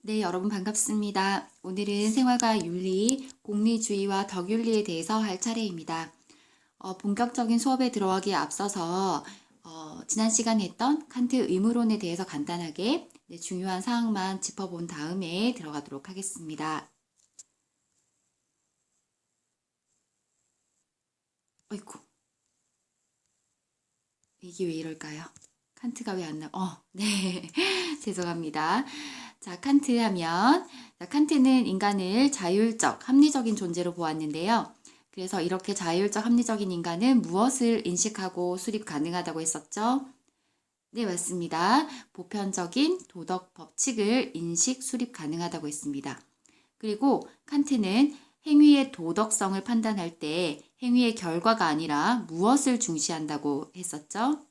네, 여러분 반갑습니다. 오늘은 생활과 윤리, 공리주의와 덕윤리에 대해서 할 차례입니다. 본격적인 수업에 들어가기에 앞서서 지난 시간에 했던 칸트 의무론에 대해서 간단하게 중요한 사항만 짚어본 다음에 들어가도록 하겠습니다. 어이쿠, 이게 왜 이럴까요? 칸트가 왜 안 네, 죄송합니다. 자, 칸트 하면, 칸트는 인간을 자율적, 합리적인 존재로 보았는데요. 그래서 이렇게 자율적, 합리적인 인간은 무엇을 인식하고 수립 가능하다고 했었죠? 네, 맞습니다. 보편적인 도덕 법칙을 인식, 수립 가능하다고 했습니다. 그리고 칸트는 행위의 도덕성을 판단할 때 행위의 결과가 아니라 무엇을 중시한다고 했었죠?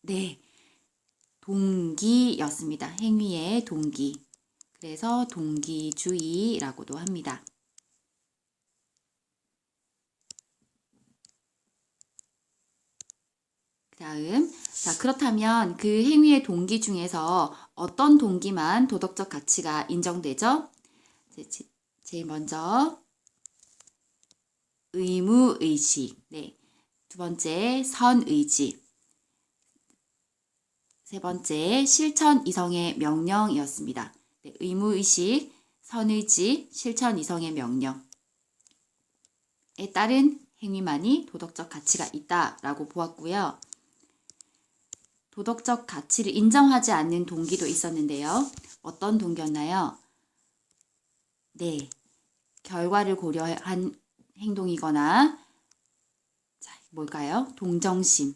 네, 동기였습니다. 행위의 동기. 그래서 동기주의라고도 합니다. 다음, 자, 그렇다면 그 행위의 동기 중에서 어떤 동기만 도덕적 가치가 인정되죠? 제일 먼저 의무의식, 네. 두 번째 선의지, 세 번째 실천 이성의 명령이었습니다. 네, 의무의식, 선의지, 실천 이성의 명령에 따른 행위만이 도덕적 가치가 있다라고 보았고요. 도덕적 가치를 인정하지 않는 동기도 있었는데요. 어떤 동기였나요? 네, 결과를 고려한 행동이거나 뭘까요? 동정심,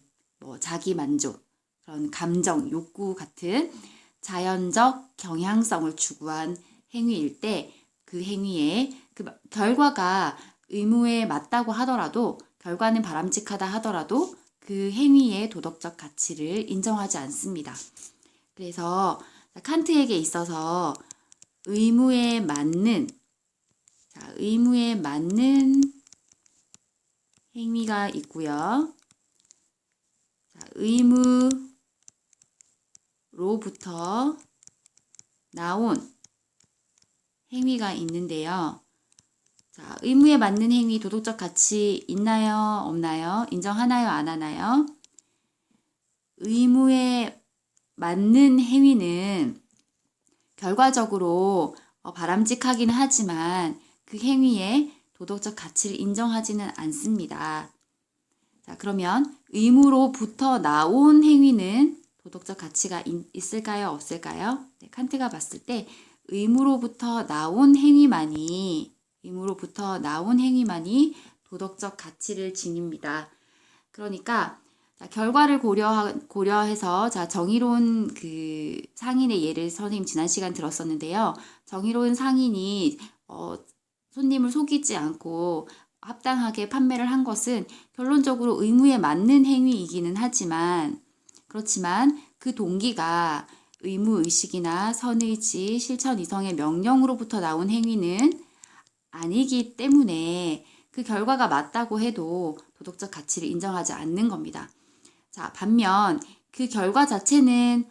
자기만족, 그런 감정, 욕구 같은 자연적 경향성을 추구한 행위일 때 그 행위의 그 결과가 의무에 맞다고 하더라도 결과는 바람직하다 하더라도 그 행위의 도덕적 가치를 인정하지 않습니다. 그래서 칸트에게 있어서 의무에 맞는 행위가 있고요. 의무로부터 나온 행위가 있는데요. 자, 의무에 맞는 행위 도덕적 가치 있나요? 없나요? 인정하나요? 안 하나요? 의무에 맞는 행위는 결과적으로 바람직하긴 하지만 그 행위의 도덕적 가치를 인정하지는 않습니다. 자, 그러면 의무로부터 나온 행위는 도덕적 가치가 있을까요? 없을까요? 네, 칸트가 봤을 때 의무로부터 나온 행위만이 도덕적 가치를 지닙니다. 그러니까 결과를 고려해서 정의로운 그 상인의 예를 선생님 지난 시간 들었었는데요. 정의로운 상인이 손님을 속이지 않고 합당하게 판매를 한 것은 결론적으로 의무에 맞는 행위이기는 하지만 그렇지만 그 동기가 의무의식이나 선의지, 실천 이성의 명령으로부터 나온 행위는 아니기 때문에 그 결과가 맞다고 해도 도덕적 가치를 인정하지 않는 겁니다. 자, 반면 그 결과 자체는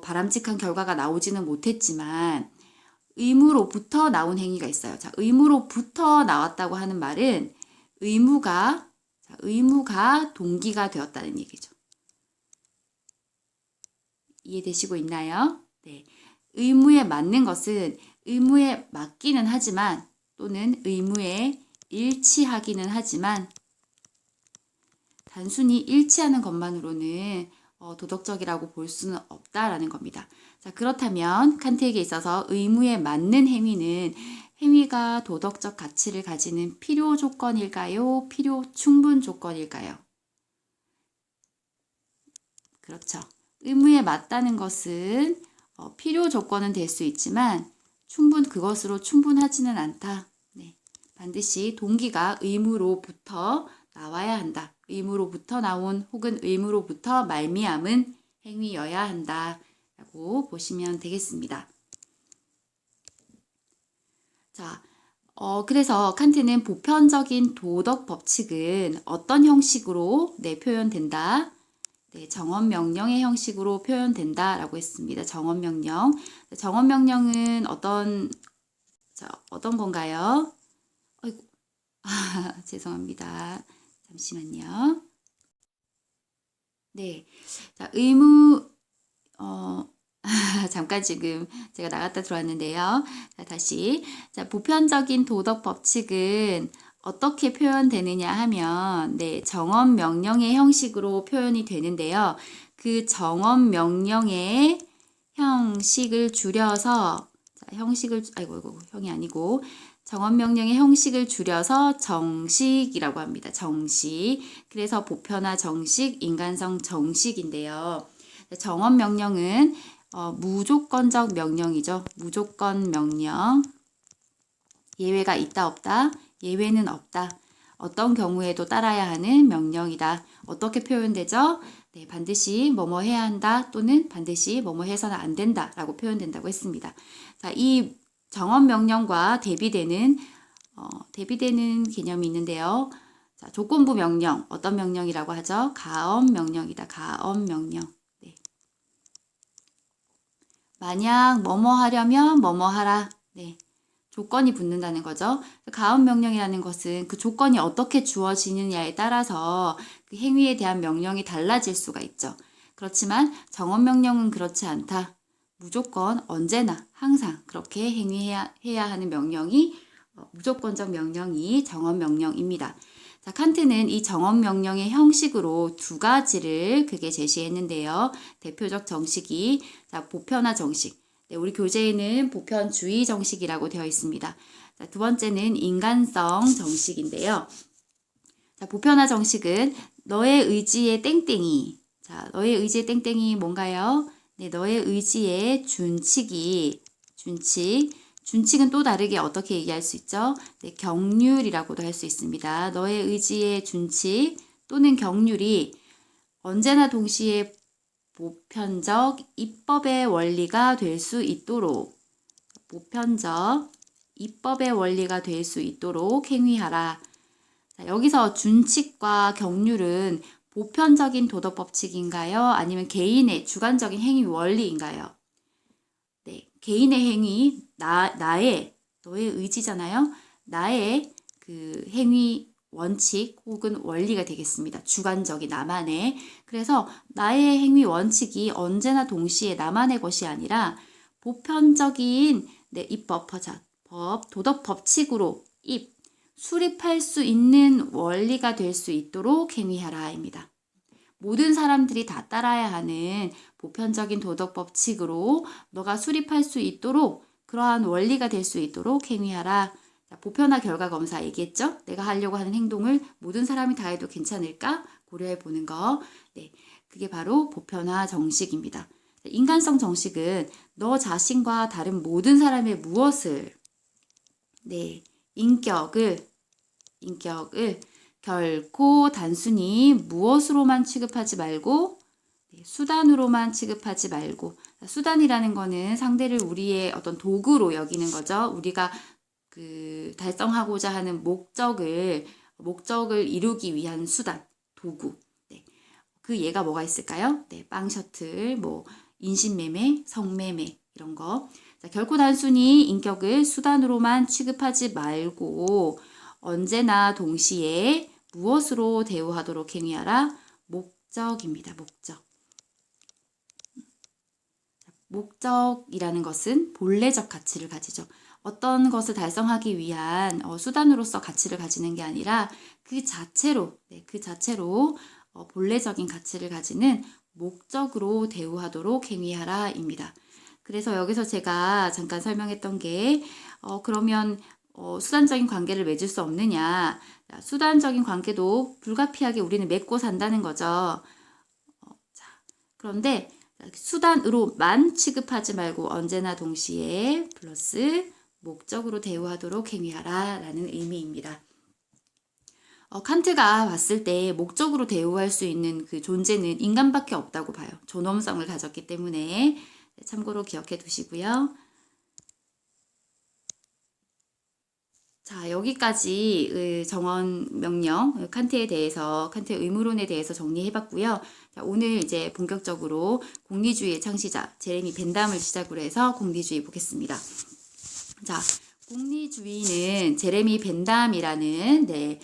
바람직한 결과가 나오지는 못했지만 의무로부터 나온 행위가 있어요. 자, 의무로부터 나왔다고 하는 말은 의무가 동기가 되었다는 얘기죠. 이해되시고 있나요? 네. 의무에 맞는 것은 의무에 맞기는 하지만 또는 의무에 일치하기는 하지만 단순히 일치하는 것만으로는 도덕적이라고 볼 수는 없다라는 겁니다. 자, 그렇다면 칸트에게 있어서 의무에 맞는 행위가 도덕적 가치를 가지는 필요 조건일까요? 필요 충분 조건일까요? 그렇죠. 의무에 맞다는 것은 필요 조건은 될 수 있지만 그것으로 충분하지는 않다. 네. 반드시 동기가 의무로부터 나와야 한다. 의무로부터 나온 혹은 의무로부터 말미암은 행위여야 한다. 라고 보시면 되겠습니다. 자, 그래서 칸트는 보편적인 도덕 법칙은 어떤 형식으로 표현된다? 네, 정언 명령의 형식으로 표현된다라고 했습니다. 정언 명령. 정언 명령은 어떤 건가요? 아이고, 죄송합니다. 잠시만요. 네, 자, 잠깐 지금 제가 나갔다 들어왔는데요. 자, 다시. 자, 보편적인 도덕 법칙은 어떻게 표현되느냐 하면, 네, 정언 명령의 형식으로 표현이 되는데요. 그 정언 명령의 형식을 줄여서, 자, 형이 아니고, 정언 명령의 형식을 줄여서 정식이라고 합니다. 정식. 그래서 보편화 정식, 인간성 정식인데요. 정언 명령은 무조건적 명령이죠. 무조건 명령. 예외가 있다 없다. 예외는 없다. 어떤 경우에도 따라야 하는 명령이다. 어떻게 표현되죠? 네, 반드시 뭐뭐 해야 한다 또는 반드시 뭐뭐 해서는 안 된다 라고 표현된다고 했습니다. 자, 이 정언 명령과 대비되는 개념이 있는데요. 자, 조건부 명령, 어떤 명령이라고 하죠? 가엄 명령이다. 가엄 명령. 네. 만약 뭐뭐 하려면 뭐뭐 하라. 네. 조건이 붙는다는 거죠. 가엄 명령이라는 것은 그 조건이 어떻게 주어지느냐에 따라서 그 행위에 대한 명령이 달라질 수가 있죠. 그렇지만 정언 명령은 그렇지 않다. 무조건 언제나 항상 그렇게 행위해야 하는 명령이 무조건적 명령이 정언 명령입니다. 자, 칸트는 이 정언 명령의 형식으로 두 가지를 크게 제시했는데요. 대표적 정식이 자, 보편화 정식. 네, 우리 교재에는 보편주의 정식이라고 되어 있습니다. 자, 두 번째는 인간성 정식인데요. 자, 보편화 정식은 너의 의지의 땡땡이. 자, 너의 의지의 땡땡이 뭔가요? 네, 너의 의지의 준칙은 또 다르게 어떻게 얘기할 수 있죠? 네, 경률이라고도 할 수 있습니다. 너의 의지의 준칙 또는 경률이 언제나 동시에 보편적 입법의 원리가 될 수 있도록 행위하라. 자, 여기서 준칙과 경률은 보편적인 도덕 법칙인가요? 아니면 개인의 주관적인 행위 원리인가요? 네, 개인의 행위, 너의 의지잖아요. 나의 그 행위 원칙 혹은 원리가 되겠습니다. 주관적인 나만의. 그래서 나의 행위 원칙이 언제나 동시에 나만의 것이 아니라 보편적인 입법, 도덕 법칙으로 수립할 수 있는 원리가 될 수 있도록 행위하라입니다. 모든 사람들이 다 따라야 하는 보편적인 도덕 법칙으로 너가 수립할 수 있도록 그러한 원리가 될 수 있도록 행위하라. 보편화 결과 검사 얘기했죠? 내가 하려고 하는 행동을 모든 사람이 다 해도 괜찮을까? 고려해 보는 거. 네, 그게 바로 보편화 정식입니다. 인간성 정식은 너 자신과 다른 모든 사람의 무엇을, 네, 인격을 결코 단순히 무엇으로만 취급하지 말고 수단으로만 취급하지 말고, 수단이라는 거는 상대를 우리의 어떤 도구로 여기는 거죠. 우리가 그 달성하고자 하는 목적을 이루기 위한 수단, 도구. 네. 그 예가 뭐가 있을까요? 네, 빵 셔틀, 뭐 인신매매, 성매매 이런 거. 자, 결코 단순히 인격을 수단으로만 취급하지 말고 언제나 동시에 무엇으로 대우하도록 행위하라? 목적입니다. 목적이라는 것은 본래적 가치를 가지죠. 어떤 것을 달성하기 위한 수단으로서 가치를 가지는 게 아니라 그 자체로 본래적인 가치를 가지는 목적으로 대우하도록 행위하라입니다. 그래서 여기서 제가 잠깐 설명했던 게 그러면 수단적인 관계를 맺을 수 없느냐. 수단적인 관계도 불가피하게 우리는 맺고 산다는 거죠. 그런데 수단으로만 취급하지 말고 언제나 동시에 플러스 목적으로 대우하도록 행위하라 라는 의미입니다. 칸트가 봤을 때 목적으로 대우할 수 있는 그 존재는 인간밖에 없다고 봐요. 존엄성을 가졌기 때문에 참고로 기억해 두시고요. 자, 여기까지 정언 명령, 칸트에 대해서, 칸트의 의무론에 대해서 정리해봤고요. 자, 오늘 이제 본격적으로 공리주의의 창시자, 제레미 벤담을 시작으로 해서 공리주의 보겠습니다. 자, 공리주의는 제레미 벤담이라는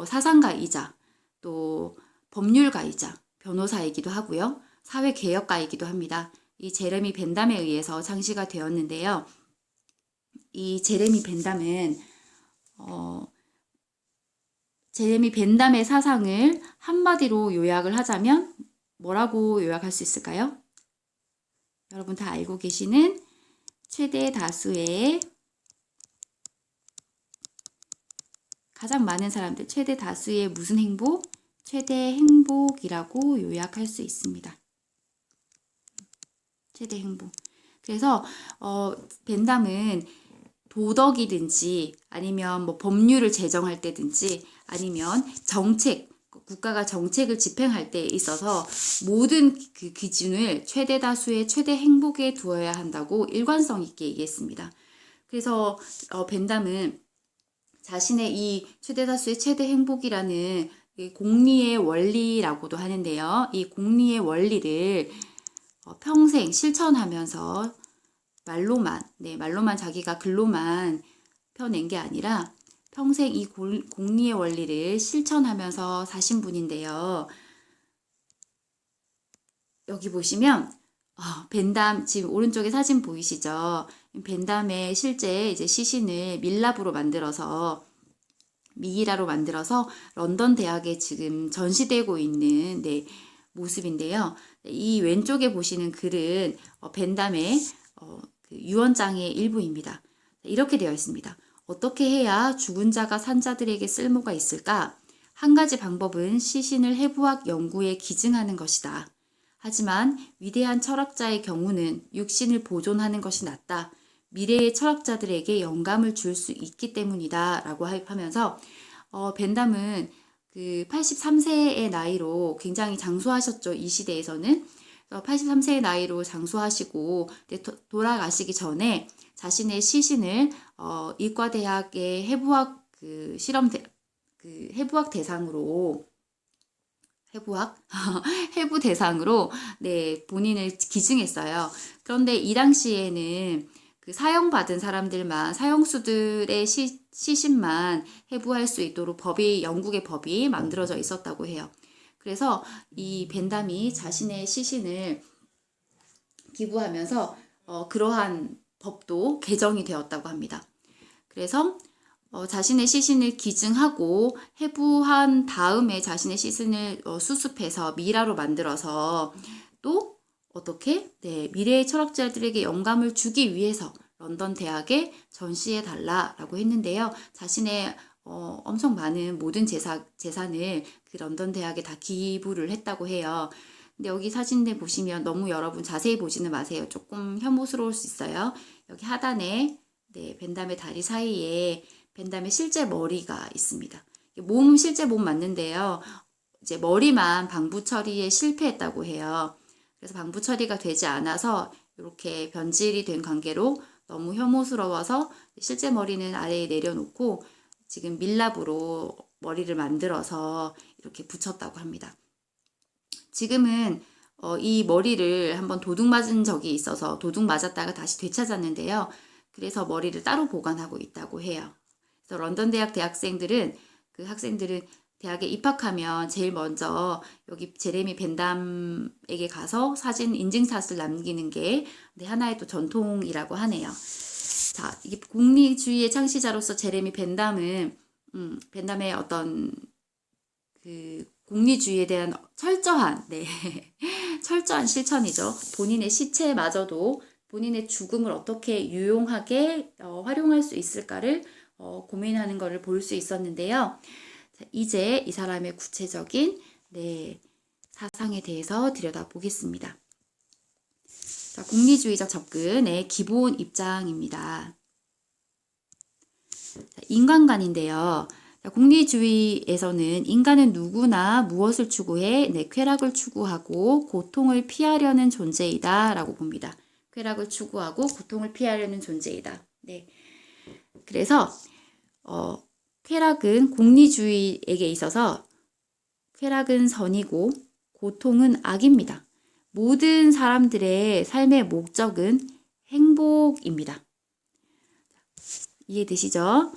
사상가이자 또 법률가이자 변호사이기도 하고요. 사회개혁가이기도 합니다. 이 제레미 벤담에 의해서 창시가 되었는데요. 이 제레미 벤담은 제레미 벤담의 사상을 한마디로 요약을 하자면 뭐라고 요약할 수 있을까요? 여러분 다 알고 계시는 최대 다수의 가장 많은 사람들, 최대 다수의 무슨 행복? 최대 행복이라고 요약할 수 있습니다. 최대 행복. 그래서 벤담은 도덕이든지 아니면 뭐 법률을 제정할 때든지 아니면 정책, 국가가 정책을 집행할 때 있어서 모든 그 기준을 최대 다수의 최대 행복에 두어야 한다고 일관성 있게 얘기했습니다. 그래서 벤담은 자신의 이 최대 다수의 최대 행복이라는 이 공리의 원리라고도 하는데요. 이 공리의 원리를 평생 실천하면서 말로만 자기가 글로만 펴낸 게 아니라 평생 이 공리의 원리를 실천하면서 사신 분인데요. 여기 보시면 벤담 지금 오른쪽에 사진 보이시죠? 벤담의 실제 이제 시신을 밀랍으로 만들어서 미이라로 만들어서 런던 대학에 지금 전시되고 있는 모습인데요. 이 왼쪽에 보시는 글은 벤담의 그 유언장의 일부입니다. 이렇게 되어 있습니다. 어떻게 해야 죽은 자가 산 자들에게 쓸모가 있을까? 한 가지 방법은 시신을 해부학 연구에 기증하는 것이다. 하지만 위대한 철학자의 경우는 육신을 보존하는 것이 낫다. 미래의 철학자들에게 영감을 줄 수 있기 때문이다. 라고 하면서 벤담은 그 83세의 나이로 굉장히 장수하셨죠. 이 시대에서는. 83세의 나이로 장수하시고 돌아가시기 전에 자신의 시신을 이과대학의 해부학 그 해부학 대상으로 해부 대상으로 본인을 기증했어요. 그런데 이 당시에는 그 사형받은 사람들만 사형수들의 시신만 해부할 수 있도록 영국의 법이 만들어져 있었다고 해요. 그래서 이 벤담이 자신의 시신을 기부하면서 그러한 법도 개정이 되었다고 합니다. 그래서 자신의 시신을 기증하고 해부한 다음에 자신의 시신을 수습해서 미라로 만들어서 또 어떻게 미래의 철학자들에게 영감을 주기 위해서 런던 대학에 전시해 달라라고 했는데요. 자신의 엄청 많은 모든 재산을 그 런던 대학에 다 기부를 했다고 해요. 근데 여기 사진을 보시면 너무 여러분 자세히 보지는 마세요. 조금 혐오스러울 수 있어요. 여기 하단에 벤담의 다리 사이에 벤담의 실제 머리가 있습니다. 실제 몸 맞는데요. 이제 머리만 방부 처리에 실패했다고 해요. 그래서 방부 처리가 되지 않아서 이렇게 변질이 된 관계로 너무 혐오스러워서 실제 머리는 아래에 내려놓고 지금 밀랍으로 머리를 만들어서 이렇게 붙였다고 합니다. 지금은 이 머리를 한번 도둑 맞은 적이 있어서 도둑 맞았다가 다시 되찾았는데요. 그래서 머리를 따로 보관하고 있다고 해요. 그래서 런던 대학 그 학생들은 대학에 입학하면 제일 먼저 여기 제레미 벤담에게 가서 사진 인증샷을 남기는 게 하나의 또 전통이라고 하네요. 자, 이게 공리주의의 창시자로서 제레미 벤담은 벤담의 어떤 그 공리주의에 대한 철저한 철저한 실천이죠. 본인의 시체마저도 본인의 죽음을 어떻게 유용하게 활용할 수 있을까를 고민하는 것을 볼 수 있었는데요. 자, 이제 이 사람의 구체적인 사상에 대해서 들여다보겠습니다. 자, 공리주의적 접근의 기본 입장입니다. 자, 인간관인데요. 공리주의에서는 인간은 누구나 무엇을 추구해? 쾌락을 추구하고 고통을 피하려는 존재이다 라고 봅니다. 쾌락을 추구하고 고통을 피하려는 존재이다. 그래서 쾌락은 공리주의에게 있어서 쾌락은 선이고 고통은 악입니다. 모든 사람들의 삶의 목적은 행복입니다. 이해되시죠?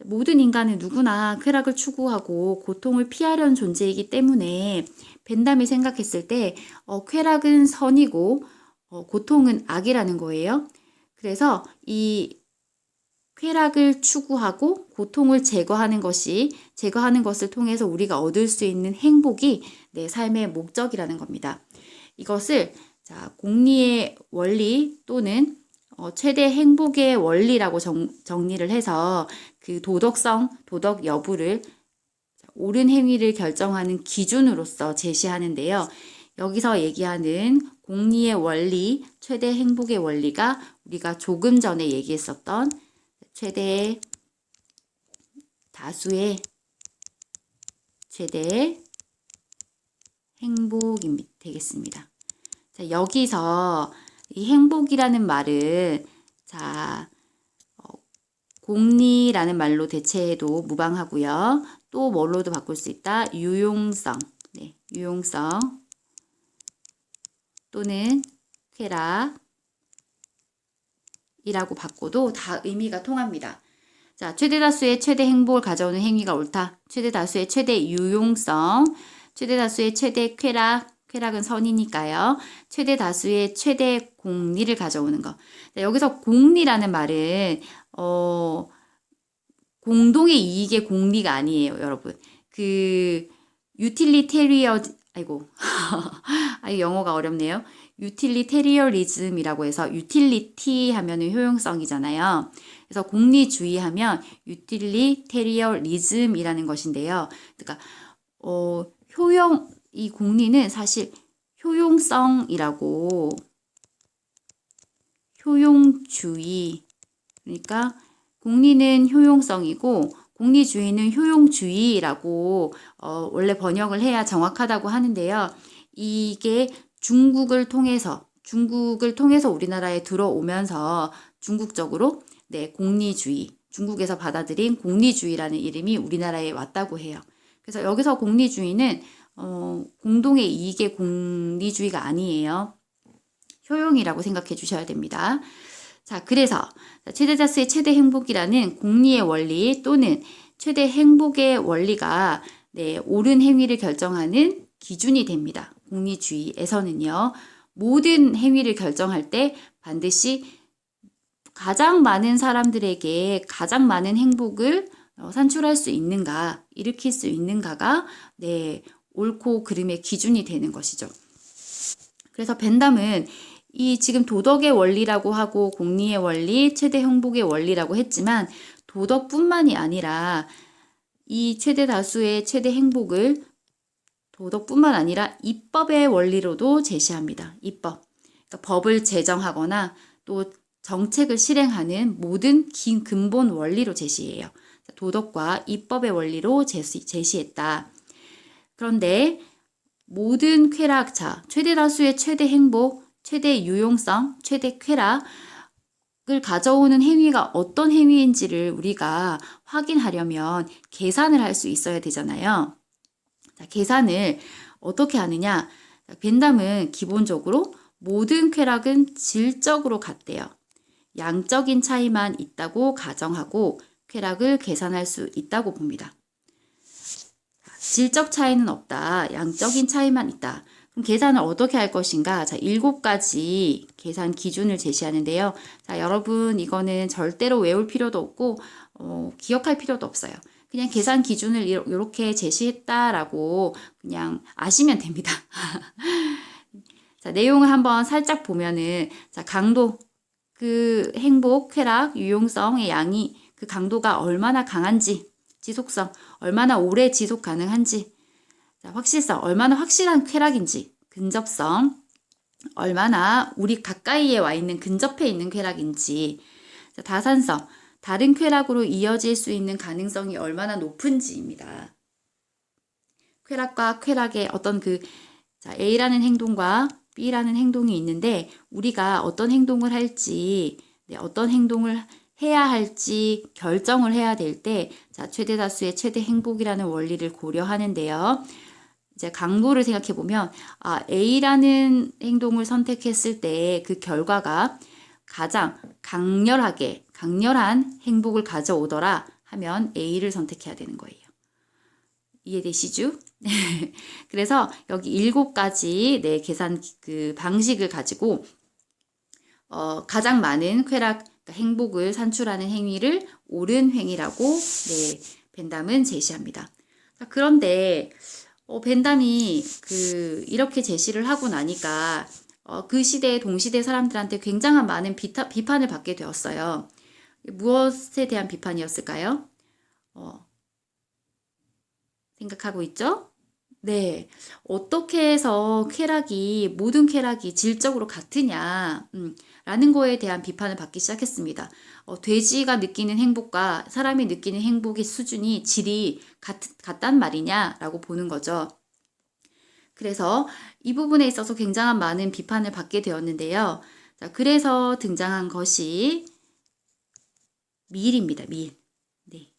모든 인간은 누구나 쾌락을 추구하고 고통을 피하려는 존재이기 때문에 벤담이 생각했을 때 쾌락은 선이고 고통은 악이라는 거예요. 그래서 이 쾌락을 추구하고 고통을 제거하는 것을 통해서 우리가 얻을 수 있는 행복이 내 삶의 목적이라는 겁니다. 이것을 공리의 원리 또는 최대 행복의 원리라고 정리를 해서 그 도덕 여부를 옳은 행위를 결정하는 기준으로서 제시하는데요. 여기서 얘기하는 공리의 원리, 최대 행복의 원리가 우리가 조금 전에 얘기했었던 최대 다수의 최대 행복이 되겠습니다. 자, 여기서 이 행복이라는 말은 공리라는 말로 대체해도 무방하고요. 또 뭘로도 바꿀 수 있다. 유용성, 유용성 또는 쾌락이라고 바꿔도 다 의미가 통합니다. 자, 최대 다수의 최대 행복을 가져오는 행위가 옳다. 최대 다수의 최대 유용성, 최대 다수의 최대 쾌락은 선이니까요. 최대 다수의 최대 공리를 가져오는 거. 자, 여기서 공리라는 말은 공동의 이익의 공리가 아니에요, 여러분. 그 유틸리테리어 영어가 어렵네요. 유틸리테리어리즘이라고 해서 유틸리티 하면은 효용성이잖아요. 그래서 공리주의 하면 유틸리테리어리즘이라는 것인데요. 그러니까 이 공리는 사실 효용주의, 그러니까 공리는 효용성이고 공리주의는 효용주의라고 원래 번역을 해야 정확하다고 하는데요. 이게 중국을 통해서 우리나라에 들어오면서 중국적으로 공리주의, 중국에서 받아들인 공리주의라는 이름이 우리나라에 왔다고 해요. 그래서 여기서 공리주의는 공동의 이익의 공리주의가 아니에요. 효용이라고 생각해 주셔야 됩니다. 자, 그래서 최대 다수의 최대 행복이라는 공리의 원리 또는 최대 행복의 원리가 옳은 행위를 결정하는 기준이 됩니다. 공리주의에서는요. 모든 행위를 결정할 때 반드시 가장 많은 사람들에게 가장 많은 행복을 산출할 수 있는가, 일으킬 수 있는가가 옳고 그름의 기준이 되는 것이죠. 그래서 벤담은 이 지금 도덕의 원리라고 하고 공리의 원리, 최대 행복의 원리라고 했지만 도덕뿐만이 아니라 이 최대 다수의 최대 행복을 도덕뿐만 아니라 입법의 원리로도 제시합니다. 입법. 그러니까 법을 제정하거나 또 정책을 실행하는 모든 근본 원리로 제시해요. 도덕과 입법의 원리로 제시했다. 그런데 모든 쾌락, 최대 다수의 최대 행복, 최대 유용성, 최대 쾌락을 가져오는 행위가 어떤 행위인지를 우리가 확인하려면 계산을 할 수 있어야 되잖아요. 자, 계산을 어떻게 하느냐? 벤담은 기본적으로 모든 쾌락은 질적으로 같대요. 양적인 차이만 있다고 가정하고 쾌락을 계산할 수 있다고 봅니다. 질적 차이는 없다. 양적인 차이만 있다. 그럼 계산을 어떻게 할 것인가? 자, 7가지 계산 기준을 제시하는데요. 자, 여러분 이거는 절대로 외울 필요도 없고 기억할 필요도 없어요. 그냥 계산 기준을 이렇게 제시했다라고 그냥 아시면 됩니다. 자, 내용을 한번 살짝 보면은 자, 강도, 그 행복, 쾌락, 유용성의 양이 그 강도가 얼마나 강한지, 지속성, 얼마나 오래 지속 가능한지, 자, 확실성, 얼마나 확실한 쾌락인지, 근접성, 얼마나 우리 가까이에 와 있는 근접해 있는 쾌락인지, 자, 다산성, 다른 쾌락으로 이어질 수 있는 가능성이 얼마나 높은지입니다. 쾌락과 쾌락의 어떤 A라는 행동과 B라는 행동이 있는데 우리가 어떤 행동을 할지, 어떤 행동을 해야 할지 결정을 해야 될 때, 자, 최대 다수의 최대 행복이라는 원리를 고려하는데요. 이제 강도를 생각해 보면, A라는 행동을 선택했을 때 그 결과가 가장 강렬한 행복을 가져오더라 하면 A를 선택해야 되는 거예요. 이해되시죠? 그래서 여기 7가지 계산 그 방식을 가지고 가장 많은 쾌락, 그러니까 행복을 산출하는 행위를 옳은 행위라고 벤담은 제시합니다. 자, 그런데 벤담이 이렇게 제시를 하고 나니까 그 시대의 동시대 사람들한테 굉장한 많은 비판을 받게 되었어요. 무엇에 대한 비판이었을까요? 생각하고 있죠? 네. 어떻게 해서 모든 쾌락이 질적으로 같으냐, 라는 거에 대한 비판을 받기 시작했습니다. 돼지가 느끼는 행복과 사람이 느끼는 행복의 수준이 질이 같단 말이냐라고 보는 거죠. 그래서 이 부분에 있어서 굉장한 많은 비판을 받게 되었는데요. 자, 그래서 등장한 것이 밀입니다. 밀. 네.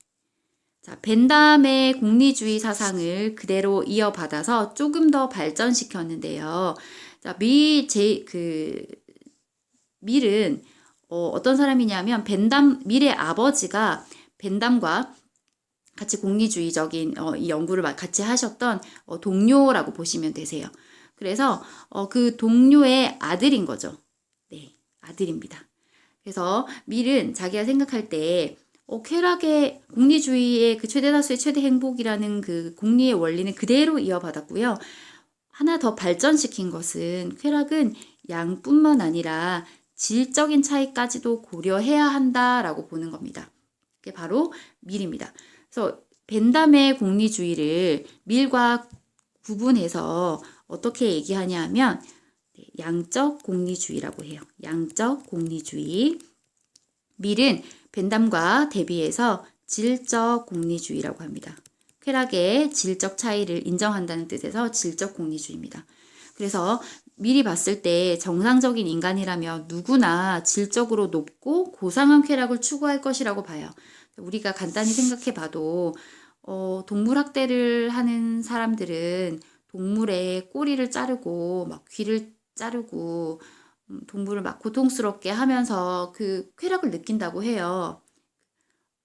자, 벤담의 공리주의 사상을 그대로 이어받아서 조금 더 발전시켰는데요. 자, 밀은 어떤 사람이냐면 밀의 아버지가 벤담과 같이 공리주의적인 이 연구를 같이 하셨던 동료라고 보시면 되세요. 그래서 그 동료의 아들인 거죠. 네, 아들입니다. 그래서 밀은 자기가 생각할 때 쾌락의 공리주의의 그 최대 다수의 최대 행복이라는 그 공리의 원리는 그대로 이어받았고요. 하나 더 발전시킨 것은 쾌락은 양뿐만 아니라 질적인 차이까지도 고려해야 한다라고 보는 겁니다. 그게 바로 밀입니다. 그래서 벤담의 공리주의를 밀과 구분해서 어떻게 얘기하냐 하면 양적 공리주의라고 해요. 양적 공리주의. 밀은 벤담과 대비해서 질적 공리주의라고 합니다. 쾌락의 질적 차이를 인정한다는 뜻에서 질적 공리주의입니다. 그래서 밀이 봤을 때 정상적인 인간이라면 누구나 질적으로 높고 고상한 쾌락을 추구할 것이라고 봐요. 우리가 간단히 생각해 봐도 동물 학대를 하는 사람들은 동물의 꼬리를 자르고 막 귀를 자르고 동물을 막 고통스럽게 하면서 그 쾌락을 느낀다고 해요.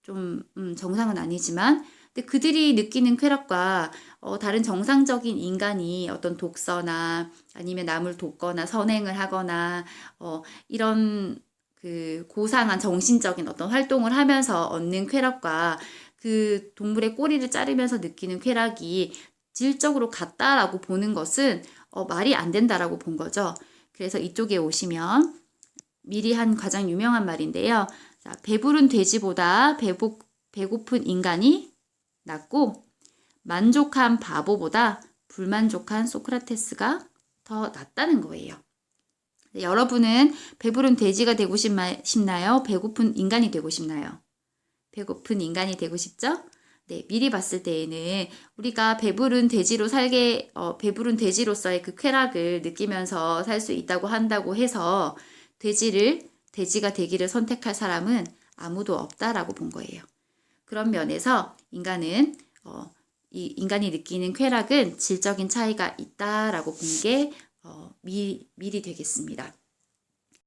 좀 정상은 아니지만 근데 그들이 느끼는 쾌락과 다른 정상적인 인간이 어떤 독서나 아니면 남을 돕거나 선행을 하거나 이런 그 고상한 정신적인 어떤 활동을 하면서 얻는 쾌락과 그 동물의 꼬리를 자르면서 느끼는 쾌락이 질적으로 같다라고 보는 것은 말이 안 된다라고 본 거죠. 그래서 이쪽에 오시면 미리 한 가장 유명한 말인데요. 자, 배부른 돼지보다 배고픈 인간이 낫고 만족한 바보보다 불만족한 소크라테스가 더 낫다는 거예요. 네, 여러분은 배부른 돼지가 되고 싶나요? 배고픈 인간이 되고 싶나요? 배고픈 인간이 되고 싶죠? 네, 미리 봤을 때에는 우리가 배부른 돼지로서의 그 쾌락을 느끼면서 살 수 있다고 한다고 해서 돼지가 되기를 선택할 사람은 아무도 없다라고 본 거예요. 그런 면에서 인간이 느끼는 쾌락은 질적인 차이가 있다라고 본 게 밀이 되겠습니다.